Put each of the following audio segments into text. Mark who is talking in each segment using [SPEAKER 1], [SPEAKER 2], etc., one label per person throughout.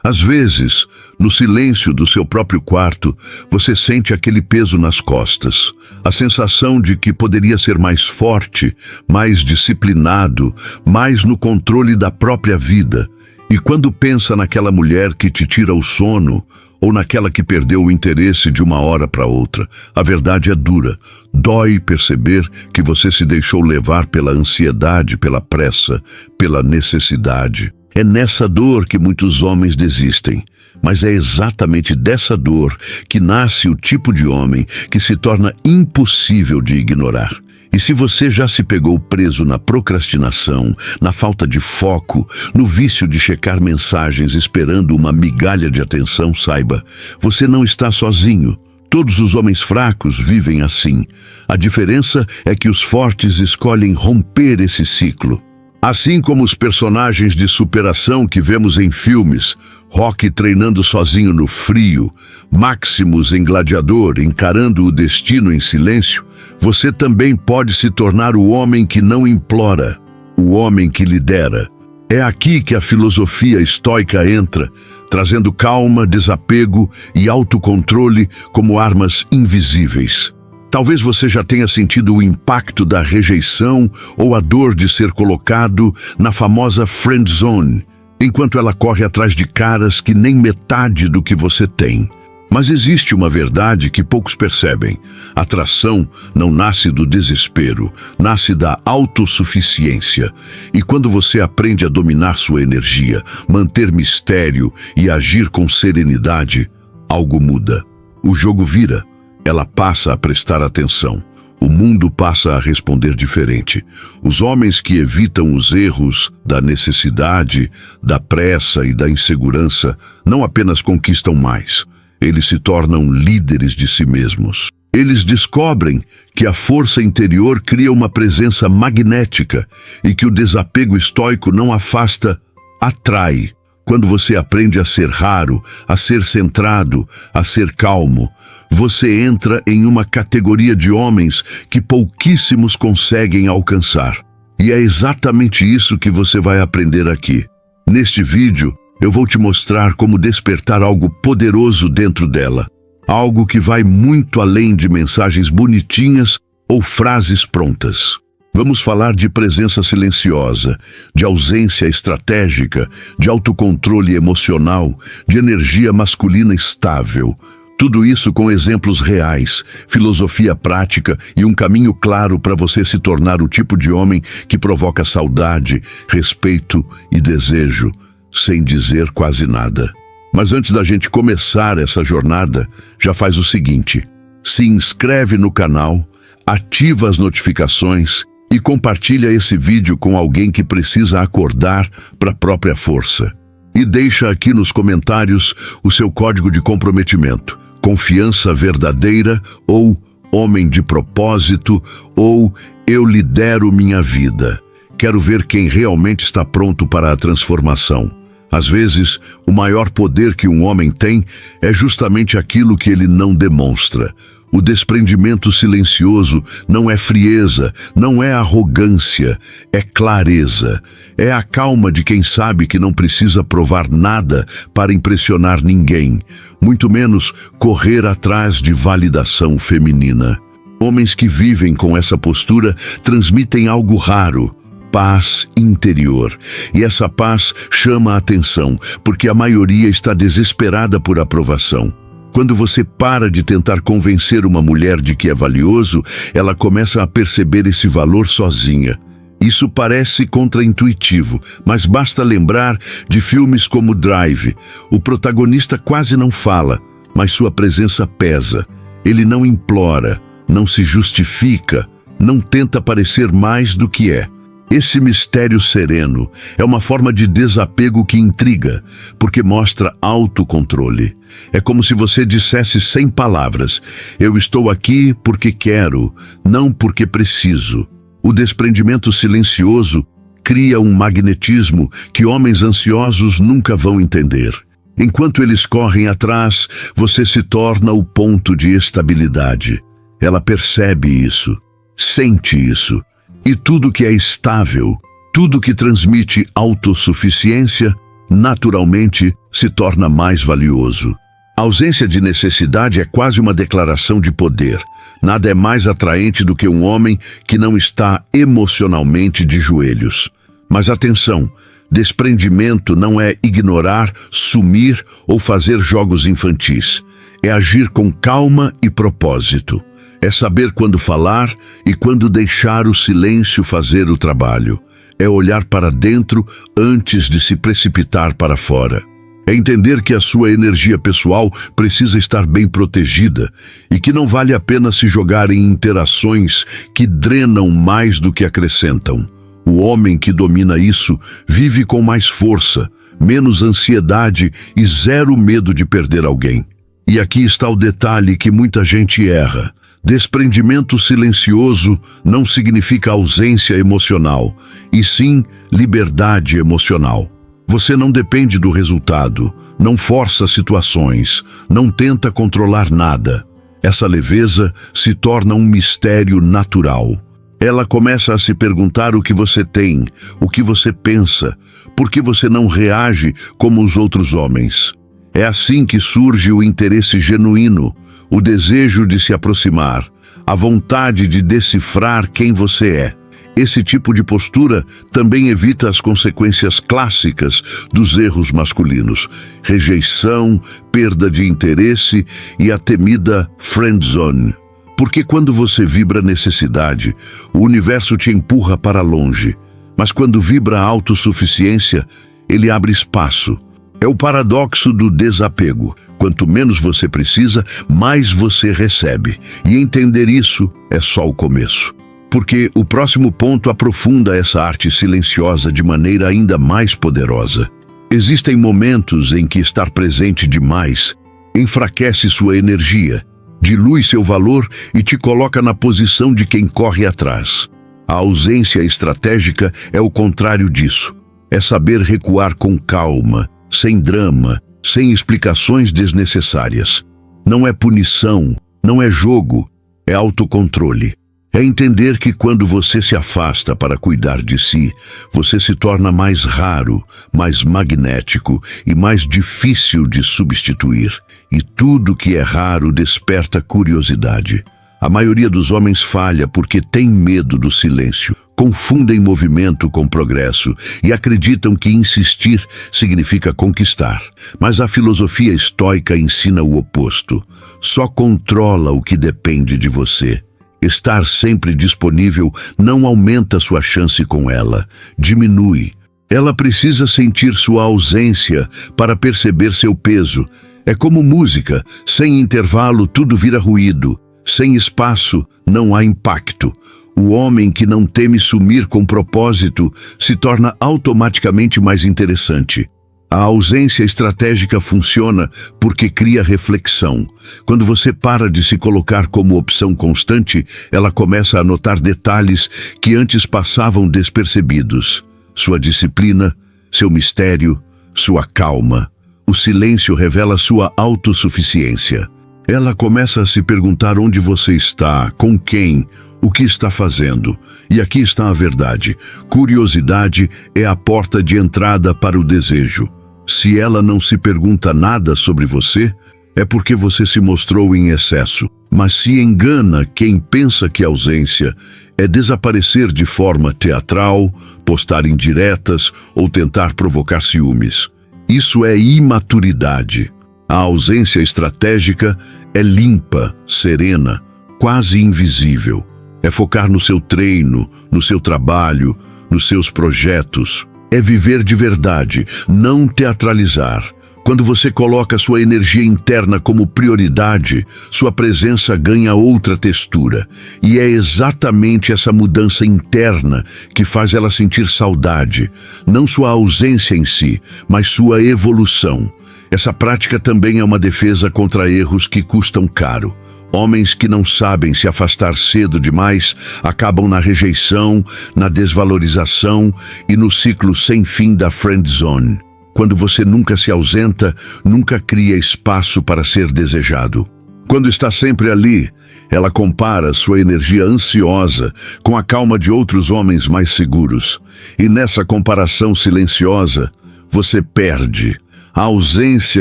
[SPEAKER 1] Às vezes, no silêncio do seu próprio quarto, você sente aquele peso nas costas, a sensação de que poderia ser mais forte, mais disciplinado, mais no controle da própria vida. E quando pensa naquela mulher que te tira o sono, ou naquela que perdeu o interesse de uma hora para outra, a verdade é dura. Dói perceber que você se deixou levar pela ansiedade, pela pressa, pela necessidade. É nessa dor que muitos homens desistem, mas é exatamente dessa dor que nasce o tipo de homem que se torna impossível de ignorar. E se você já se pegou preso na procrastinação, na falta de foco, no vício de checar mensagens esperando uma migalha de atenção, saiba, você não está sozinho. Todos os homens fracos vivem assim. A diferença é que os fortes escolhem romper esse ciclo. Assim como os personagens de superação que vemos em filmes, Rocky treinando sozinho no frio, Maximus em Gladiador encarando o destino em silêncio, você também pode se tornar o homem que não implora, o homem que lidera. É aqui que a filosofia estoica entra, trazendo calma, desapego e autocontrole como armas invisíveis. Talvez você já tenha sentido o impacto da rejeição ou a dor de ser colocado na famosa friend zone, enquanto ela corre atrás de caras que nem metade do que você tem. Mas existe uma verdade que poucos percebem. A atração não nasce do desespero, nasce da autossuficiência. E quando você aprende a dominar sua energia, manter mistério e agir com serenidade, algo muda. O jogo vira. Ela passa a prestar atenção. O mundo passa a responder diferente. Os homens que evitam os erros da necessidade, da pressa e da insegurança não apenas conquistam mais, eles se tornam líderes de si mesmos. Eles descobrem que a força interior cria uma presença magnética e que o desapego estoico não afasta, atrai. Quando você aprende a ser raro, a ser centrado, a ser calmo, você entra em uma categoria de homens que pouquíssimos conseguem alcançar. E é exatamente isso que você vai aprender aqui. Neste vídeo, eu vou te mostrar como despertar algo poderoso dentro dela. Algo que vai muito além de mensagens bonitinhas ou frases prontas. Vamos falar de presença silenciosa, de ausência estratégica, de autocontrole emocional, de energia masculina estável. Tudo isso com exemplos reais, filosofia prática e um caminho claro para você se tornar o tipo de homem que provoca saudade, respeito e desejo, sem dizer quase nada. Mas antes da gente começar essa jornada, já faz o seguinte: se inscreve no canal, ativa as notificações e compartilha esse vídeo com alguém que precisa acordar para a própria força. E deixa aqui nos comentários o seu código de comprometimento, confiança verdadeira ou homem de propósito ou eu lidero minha vida. Quero ver quem realmente está pronto para a transformação. Às vezes, o maior poder que um homem tem é justamente aquilo que ele não demonstra. O desprendimento silencioso não é frieza, não é arrogância, é clareza. É a calma de quem sabe que não precisa provar nada para impressionar ninguém, muito menos correr atrás de validação feminina. Homens que vivem com essa postura transmitem algo raro: paz interior. E essa paz chama a atenção, porque a maioria está desesperada por aprovação. Quando você para de tentar convencer uma mulher de que é valioso, ela começa a perceber esse valor sozinha. Isso parece contraintuitivo, mas basta lembrar de filmes como Drive. O protagonista quase não fala, mas sua presença pesa. Ele não implora, não se justifica, não tenta parecer mais do que é. Esse mistério sereno é uma forma de desapego que intriga, porque mostra autocontrole. É como se você dissesse sem palavras: eu estou aqui porque quero, não porque preciso. O desprendimento silencioso cria um magnetismo que homens ansiosos nunca vão entender. Enquanto eles correm atrás, você se torna o ponto de estabilidade. Ela percebe isso, sente isso. E tudo que é estável, tudo que transmite autossuficiência, naturalmente se torna mais valioso. A ausência de necessidade é quase uma declaração de poder. Nada é mais atraente do que um homem que não está emocionalmente de joelhos. Mas atenção, desprendimento não é ignorar, sumir ou fazer jogos infantis. É agir com calma e propósito. É saber quando falar e quando deixar o silêncio fazer o trabalho. É olhar para dentro antes de se precipitar para fora. É entender que a sua energia pessoal precisa estar bem protegida e que não vale a pena se jogar em interações que drenam mais do que acrescentam. O homem que domina isso vive com mais força, menos ansiedade e zero medo de perder alguém. E aqui está o detalhe que muita gente erra. Desprendimento silencioso não significa ausência emocional, e sim liberdade emocional. Você não depende do resultado, não força situações, não tenta controlar nada. Essa leveza se torna um mistério natural. Ela começa a se perguntar o que você tem, o que você pensa, por que você não reage como os outros homens. É assim que surge o interesse genuíno, o desejo de se aproximar, a vontade de decifrar quem você é. Esse tipo de postura também evita as consequências clássicas dos erros masculinos: rejeição, perda de interesse e a temida friend zone. Porque quando você vibra necessidade, o universo te empurra para longe. Mas quando vibra autossuficiência, ele abre espaço. É o paradoxo do desapego. Quanto menos você precisa, mais você recebe. E entender isso é só o começo. Porque o próximo ponto aprofunda essa arte silenciosa de maneira ainda mais poderosa. Existem momentos em que estar presente demais enfraquece sua energia, dilui seu valor e te coloca na posição de quem corre atrás. A ausência estratégica é o contrário disso. É saber recuar com calma, sem drama, sem explicações desnecessárias. Não é punição, não é jogo, é autocontrole. É entender que quando você se afasta para cuidar de si, você se torna mais raro, mais magnético e mais difícil de substituir. E tudo que é raro desperta curiosidade. A maioria dos homens falha porque tem medo do silêncio, confundem movimento com progresso e acreditam que insistir significa conquistar. Mas a filosofia estoica ensina o oposto. Só controla o que depende de você. Estar sempre disponível não aumenta sua chance com ela, diminui. Ela precisa sentir sua ausência para perceber seu peso. É como música, sem intervalo tudo vira ruído, sem espaço não há impacto. O homem que não teme sumir com propósito se torna automaticamente mais interessante. A ausência estratégica funciona porque cria reflexão. Quando você para de se colocar como opção constante, ela começa a notar detalhes que antes passavam despercebidos. Sua disciplina, seu mistério, sua calma. O silêncio revela sua autossuficiência. Ela começa a se perguntar onde você está, com quem, o que está fazendo. E aqui está a verdade. Curiosidade é a porta de entrada para o desejo. Se ela não se pergunta nada sobre você, é porque você se mostrou em excesso. Mas se engana quem pensa que a ausência é desaparecer de forma teatral, postar indiretas ou tentar provocar ciúmes. Isso é imaturidade. A ausência estratégica é limpa, serena, quase invisível. É focar no seu treino, no seu trabalho, nos seus projetos. É viver de verdade, não teatralizar. Quando você coloca sua energia interna como prioridade, sua presença ganha outra textura. E é exatamente essa mudança interna que faz ela sentir saudade. Não sua ausência em si, mas sua evolução. Essa prática também é uma defesa contra erros que custam caro. Homens que não sabem se afastar cedo demais acabam na rejeição, na desvalorização e no ciclo sem fim da friend zone. Quando você nunca se ausenta, nunca cria espaço para ser desejado. Quando está sempre ali, ela compara sua energia ansiosa com a calma de outros homens mais seguros. E nessa comparação silenciosa, você perde. A ausência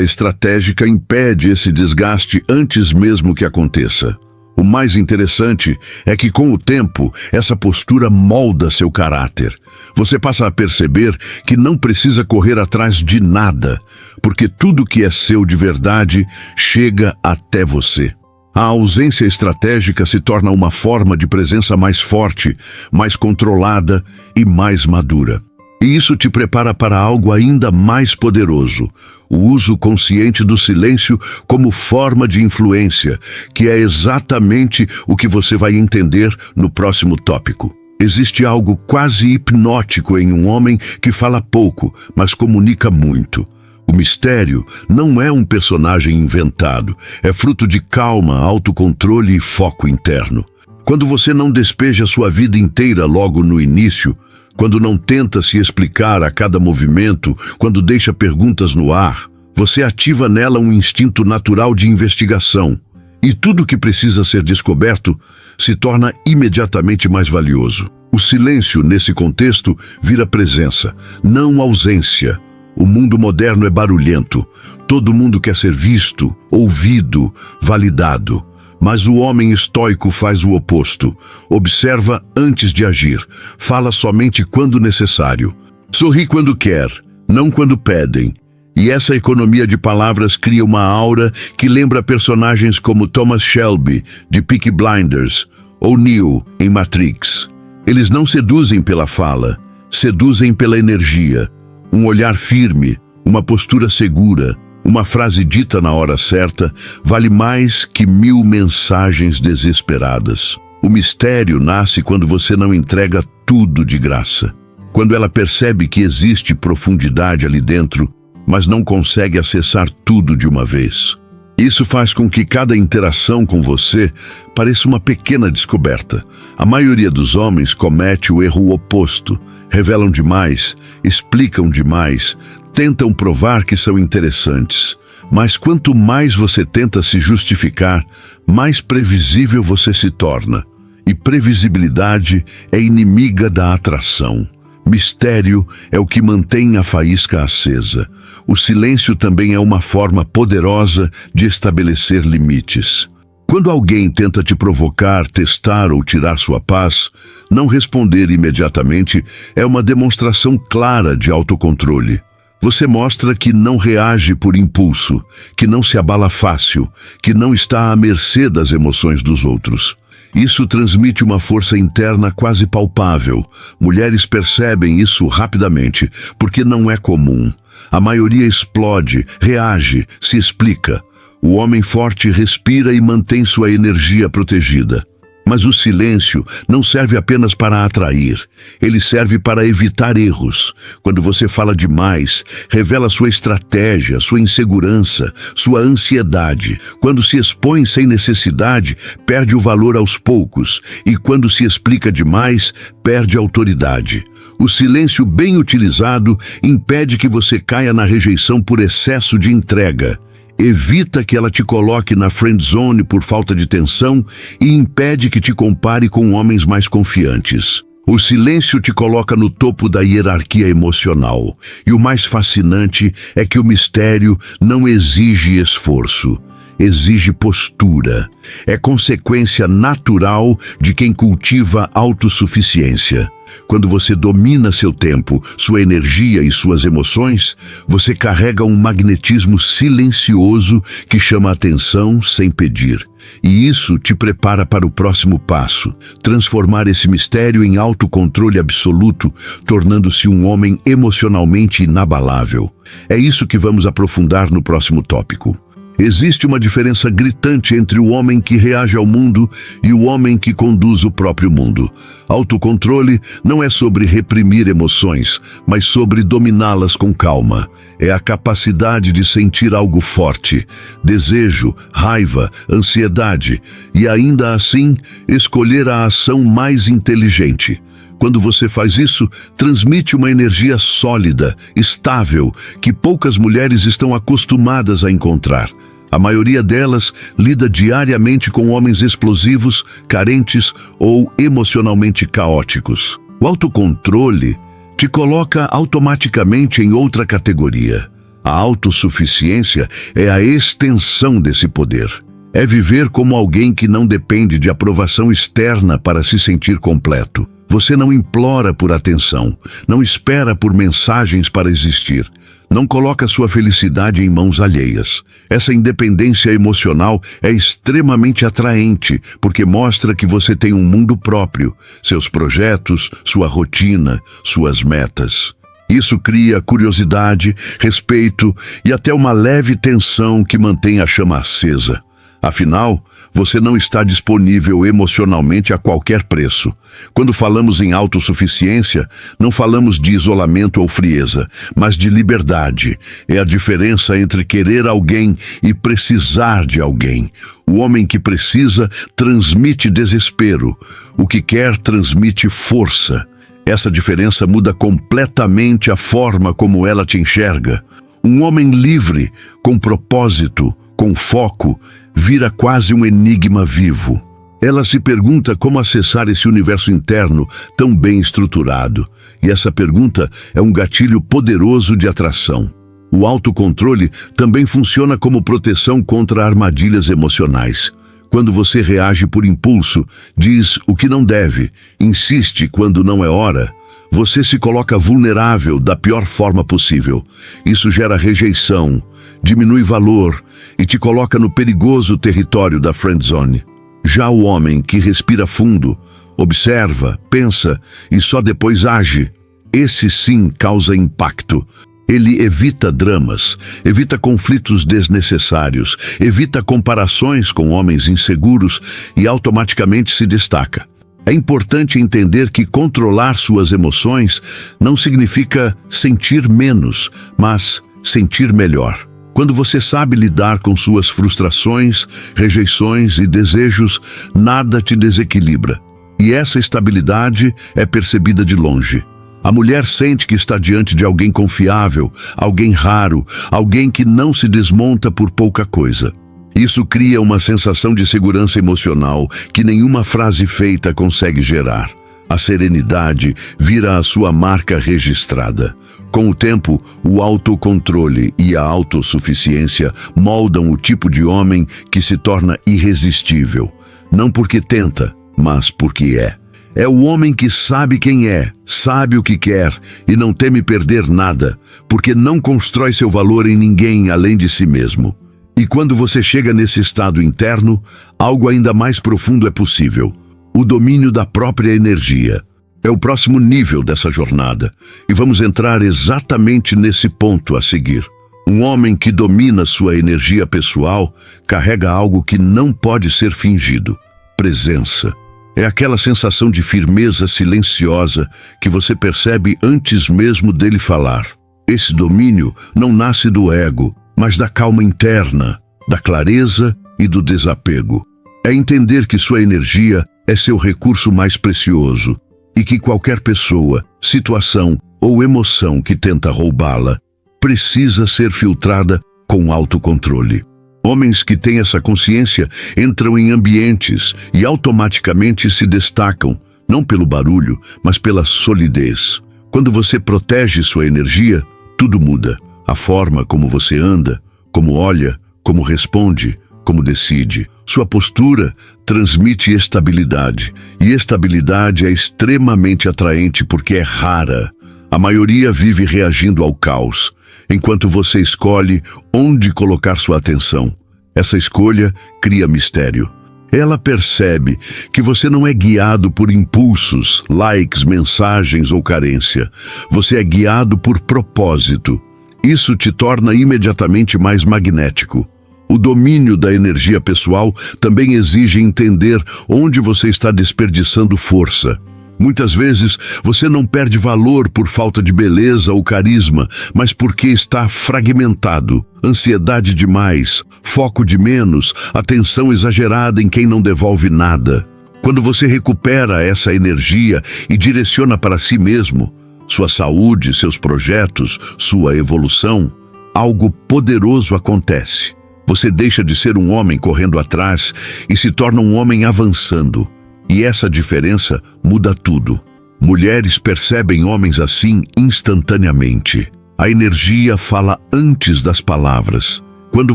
[SPEAKER 1] estratégica impede esse desgaste antes mesmo que aconteça. O mais interessante é que, com o tempo, essa postura molda seu caráter. Você passa a perceber que não precisa correr atrás de nada, porque tudo que é seu de verdade chega até você. A ausência estratégica se torna uma forma de presença mais forte, mais controlada e mais madura. E isso te prepara para algo ainda mais poderoso: o uso consciente do silêncio como forma de influência, que é exatamente o que você vai entender no próximo tópico. Existe algo quase hipnótico em um homem que fala pouco, mas comunica muito. O mistério não é um personagem inventado, é fruto de calma, autocontrole e foco interno. Quando você não despeja sua vida inteira logo no início, quando não tenta se explicar a cada movimento, quando deixa perguntas no ar, você ativa nela um instinto natural de investigação. E tudo que precisa ser descoberto se torna imediatamente mais valioso. O silêncio, nesse contexto, vira presença, não ausência. O mundo moderno é barulhento. Todo mundo quer ser visto, ouvido, validado. Mas o homem estoico faz o oposto. Observa antes de agir. Fala somente quando necessário. Sorri quando quer, não quando pedem. E essa economia de palavras cria uma aura que lembra personagens como Thomas Shelby, de Peaky Blinders, ou Neo, em Matrix. Eles não seduzem pela fala, seduzem pela energia. Um olhar firme, uma postura segura, uma frase dita na hora certa, vale mais que 1000 mensagens desesperadas. O mistério nasce quando você não entrega tudo de graça. Quando ela percebe que existe profundidade ali dentro, mas não consegue acessar tudo de uma vez. Isso faz com que cada interação com você pareça uma pequena descoberta. A maioria dos homens comete o erro oposto. Revelam demais, explicam demais, tentam provar que são interessantes. Mas quanto mais você tenta se justificar, mais previsível você se torna. E previsibilidade é inimiga da atração. Mistério é o que mantém a faísca acesa. O silêncio também é uma forma poderosa de estabelecer limites. Quando alguém tenta te provocar, testar ou tirar sua paz, não responder imediatamente é uma demonstração clara de autocontrole. Você mostra que não reage por impulso, que não se abala fácil, que não está à mercê das emoções dos outros. Isso transmite uma força interna quase palpável. Mulheres percebem isso rapidamente, porque não é comum. A maioria explode, reage, se explica. O homem forte respira e mantém sua energia protegida. Mas o silêncio não serve apenas para atrair, ele serve para evitar erros. Quando você fala demais, revela sua estratégia, sua insegurança, sua ansiedade. Quando se expõe sem necessidade, perde o valor aos poucos. E quando se explica demais, perde autoridade. O silêncio bem utilizado impede que você caia na rejeição por excesso de entrega. Evita que ela te coloque na friend zone por falta de tensão e impede que te compare com homens mais confiantes. O silêncio te coloca no topo da hierarquia emocional. E o mais fascinante é que o mistério não exige esforço, exige postura. É consequência natural de quem cultiva autossuficiência. Quando você domina seu tempo, sua energia e suas emoções, você carrega um magnetismo silencioso que chama a atenção sem pedir. E isso te prepara para o próximo passo, transformar esse mistério em autocontrole absoluto, tornando-se um homem emocionalmente inabalável. É isso que vamos aprofundar no próximo tópico. Existe uma diferença gritante entre o homem que reage ao mundo e o homem que conduz o próprio mundo. Autocontrole não é sobre reprimir emoções, mas sobre dominá-las com calma. É a capacidade de sentir algo forte, desejo, raiva, ansiedade, e ainda assim escolher a ação mais inteligente. Quando você faz isso, transmite uma energia sólida, estável, que poucas mulheres estão acostumadas a encontrar. A maioria delas lida diariamente com homens explosivos, carentes ou emocionalmente caóticos. O autocontrole te coloca automaticamente em outra categoria. A autossuficiência é a extensão desse poder. É viver como alguém que não depende de aprovação externa para se sentir completo. Você não implora por atenção, não espera por mensagens para existir. Não coloca sua felicidade em mãos alheias. Essa independência emocional é extremamente atraente, porque mostra que você tem um mundo próprio, seus projetos, sua rotina, suas metas. Isso cria curiosidade, respeito e até uma leve tensão que mantém a chama acesa. Afinal, você não está disponível emocionalmente a qualquer preço. Quando falamos em autossuficiência, não falamos de isolamento ou frieza, mas de liberdade. É a diferença entre querer alguém e precisar de alguém. O homem que precisa transmite desespero. O que quer transmite força. Essa diferença muda completamente a forma como ela te enxerga. Um homem livre, com propósito, com foco, vira quase um enigma vivo. Ela se pergunta como acessar esse universo interno tão bem estruturado. E essa pergunta é um gatilho poderoso de atração. O autocontrole também funciona como proteção contra armadilhas emocionais. Quando você reage por impulso, diz o que não deve, insiste quando não é hora, você se coloca vulnerável da pior forma possível. Isso gera rejeição, diminui valor e te coloca no perigoso território da friendzone. Já o homem que respira fundo, observa, pensa e só depois age, esse sim causa impacto. Ele evita dramas, evita conflitos desnecessários, evita comparações com homens inseguros e automaticamente se destaca. É importante entender que controlar suas emoções não significa sentir menos, mas sentir melhor. Quando você sabe lidar com suas frustrações, rejeições e desejos, nada te desequilibra. E essa estabilidade é percebida de longe. A mulher sente que está diante de alguém confiável, alguém raro, alguém que não se desmonta por pouca coisa. Isso cria uma sensação de segurança emocional que nenhuma frase feita consegue gerar. A serenidade vira a sua marca registrada. Com o tempo, o autocontrole e a autossuficiência moldam o tipo de homem que se torna irresistível. Não porque tenta, mas porque é. É o homem que sabe quem é, sabe o que quer e não teme perder nada, porque não constrói seu valor em ninguém além de si mesmo. E quando você chega nesse estado interno, algo ainda mais profundo é possível. O domínio da própria energia. É o próximo nível dessa jornada, e vamos entrar exatamente nesse ponto a seguir. Um homem que domina sua energia pessoal carrega algo que não pode ser fingido: presença. É aquela sensação de firmeza silenciosa que você percebe antes mesmo dele falar. Esse domínio não nasce do ego, mas da calma interna, da clareza e do desapego. É entender que sua energia é seu recurso mais precioso e que qualquer pessoa, situação ou emoção que tenta roubá-la precisa ser filtrada com autocontrole. Homens que têm essa consciência entram em ambientes e automaticamente se destacam, não pelo barulho, mas pela solidez. Quando você protege sua energia, tudo muda. A forma como você anda, como olha, como responde, como decide. Sua postura transmite estabilidade. E estabilidade é extremamente atraente porque é rara. A maioria vive reagindo ao caos, enquanto você escolhe onde colocar sua atenção. Essa escolha cria mistério. Ela percebe que você não é guiado por impulsos, likes, mensagens ou carência. Você é guiado por propósito. Isso te torna imediatamente mais magnético. O domínio da energia pessoal também exige entender onde você está desperdiçando força. Muitas vezes você não perde valor por falta de beleza ou carisma, mas porque está fragmentado. Ansiedade demais, foco de menos, atenção exagerada em quem não devolve nada. Quando você recupera essa energia e direciona para si mesmo, sua saúde, seus projetos, sua evolução, algo poderoso acontece. Você deixa de ser um homem correndo atrás e se torna um homem avançando. E essa diferença muda tudo. Mulheres percebem homens assim instantaneamente. A energia fala antes das palavras. Quando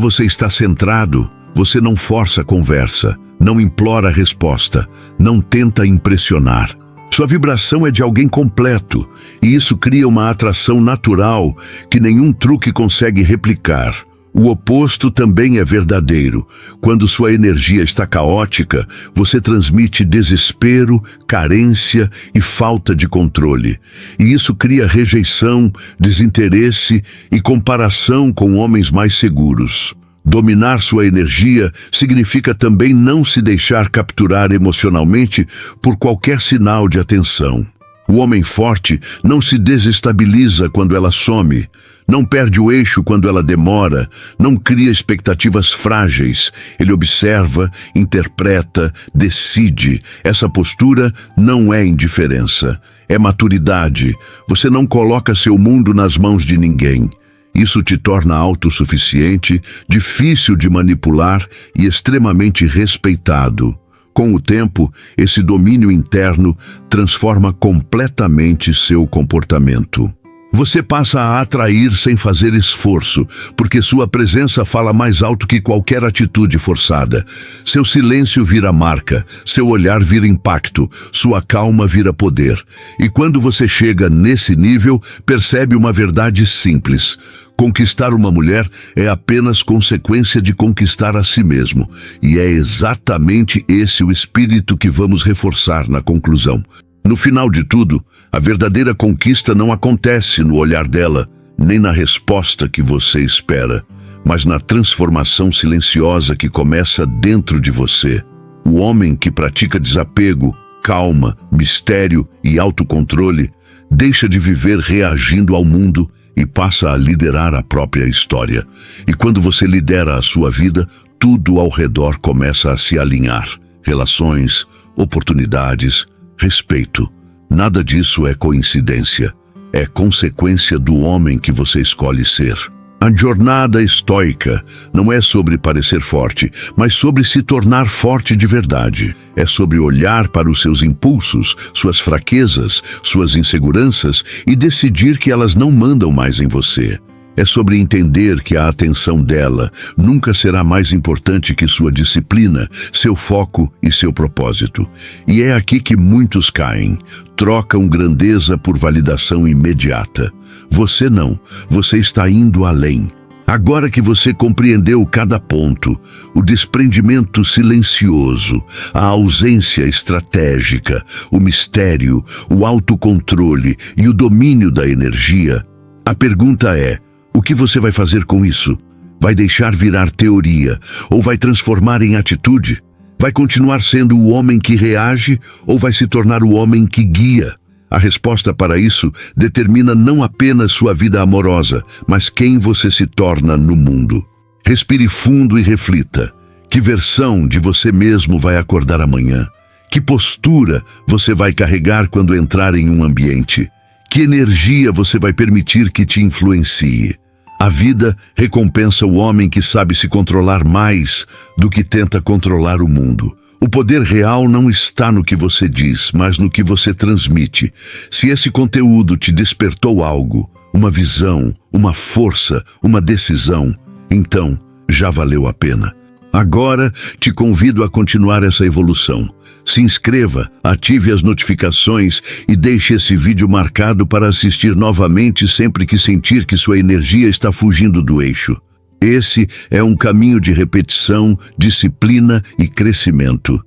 [SPEAKER 1] você está centrado, você não força a conversa, não implora a resposta, não tenta impressionar. Sua vibração é de alguém completo, e isso cria uma atração natural que nenhum truque consegue replicar. O oposto também é verdadeiro. Quando sua energia está caótica, você transmite desespero, carência e falta de controle. E isso cria rejeição, desinteresse e comparação com homens mais seguros. Dominar sua energia significa também não se deixar capturar emocionalmente por qualquer sinal de atenção. O homem forte não se desestabiliza quando ela some, não perde o eixo quando ela demora, não cria expectativas frágeis. Ele observa, interpreta, decide. Essa postura não é indiferença, é maturidade. Você não coloca seu mundo nas mãos de ninguém. Isso te torna autossuficiente, difícil de manipular e extremamente respeitado. Com o tempo, esse domínio interno transforma completamente seu comportamento. Você passa a atrair sem fazer esforço, porque sua presença fala mais alto que qualquer atitude forçada. Seu silêncio vira marca, seu olhar vira impacto, sua calma vira poder. E quando você chega nesse nível, percebe uma verdade simples. Conquistar uma mulher é apenas consequência de conquistar a si mesmo. E é exatamente esse o espírito que vamos reforçar na conclusão. No final de tudo, a verdadeira conquista não acontece no olhar dela, nem na resposta que você espera, mas na transformação silenciosa que começa dentro de você. O homem que pratica desapego, calma, mistério e autocontrole deixa de viver reagindo ao mundo e passa a liderar a própria história. E quando você lidera a sua vida, tudo ao redor começa a se alinhar. Relações, oportunidades, respeito. Nada disso é coincidência. É consequência do homem que você escolhe ser. A jornada estoica não é sobre parecer forte, mas sobre se tornar forte de verdade. É sobre olhar para os seus impulsos, suas fraquezas, suas inseguranças e decidir que elas não mandam mais em você. É sobre entender que a atenção dela nunca será mais importante que sua disciplina, seu foco e seu propósito. E é aqui que muitos caem, trocam grandeza por validação imediata. Você não, você está indo além. Agora que você compreendeu cada ponto, o desprendimento silencioso, a ausência estratégica, o mistério, o autocontrole e o domínio da energia, a pergunta é: o que você vai fazer com isso? Vai deixar virar teoria ou vai transformar em atitude? Vai continuar sendo o homem que reage ou vai se tornar o homem que guia? A resposta para isso determina não apenas sua vida amorosa, mas quem você se torna no mundo. Respire fundo e reflita. Que versão de você mesmo vai acordar amanhã? Que postura você vai carregar quando entrar em um ambiente? Que energia você vai permitir que te influencie? A vida recompensa o homem que sabe se controlar mais do que tenta controlar o mundo. O poder real não está no que você diz, mas no que você transmite. Se esse conteúdo te despertou algo, uma visão, uma força, uma decisão, então já valeu a pena. Agora te convido a continuar essa evolução. Se inscreva, ative as notificações e deixe esse vídeo marcado para assistir novamente sempre que sentir que sua energia está fugindo do eixo. Esse é um caminho de repetição, disciplina e crescimento.